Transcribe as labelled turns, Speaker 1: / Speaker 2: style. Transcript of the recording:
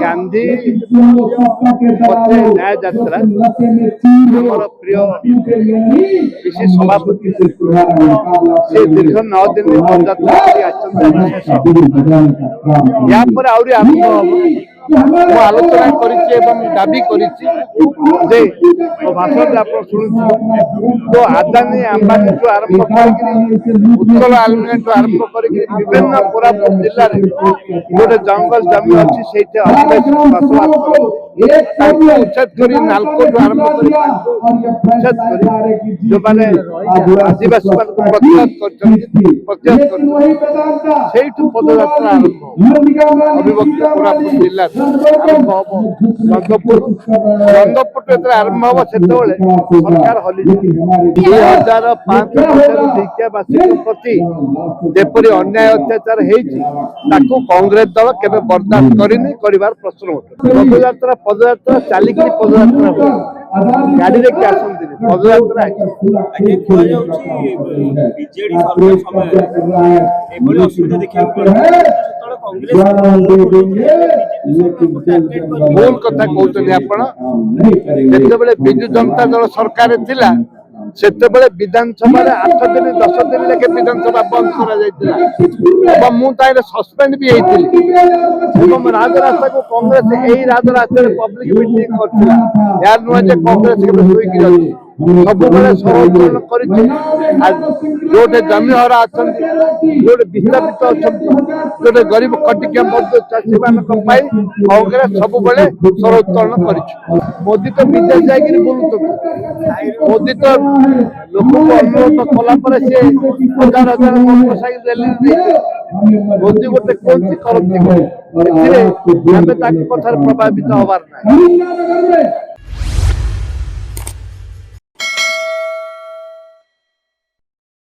Speaker 1: गांधी न्याय यात्रा मोर प्रिय कृषि सभापति से दीर्घ 9 दिन पदयात्रा आलोचना दाबी भाषण आप शुणु तो आदानी अंबानी जो आरंभ उत्कल आलुमिनियम जो आरंभ कर विभिन्न कोरापुट जिले में गोटे जंगल जमी अच्छी से बसवास उच्छेद कर नालको जो आरंभ उच्छेद कर जो मैंने आदिवासी प्रतिहत कर पदयात्रा आरंभ अविभक्त कोरापुट जिला गंगपुर आरंभ हम से सरकार हली 2005 दीक्षावासी प्रति जेपरी अन्याय अत्याचार होती कांग्रेस दल केवे बर्दाश्त करनी कर प्रश्न उठे पदयात्रा चलिक पदयात्रा गाड़ी रे क्या आसती पदयात्रा भूल कथा कहते आपड़े विजु जनता दल सरकार थिला सेतेबेले विधानसभा 8 दिन 10 दिन लेके विधानसभा बंद करा मुझे सस्पेंड भी राजरास्ता को कांग्रेस यही राजरास्ता पब्लिक मीटिंग कर यार नुह कांग्रेस के सब सरलीकरण कर जमी हरा अच्छा जो विस्थापित अच्छा जो गरीब खटिकिया चाषी मान कांग्रेस सब सरलीकरण कर मोदी तो विदेश जाकर बुलूत मोदी तो लोक को अनुरोध कला सी 1000 मोटरसाइकिल रैली मोदी गोटे कौन सी करती कथार प्रभावित हबार ना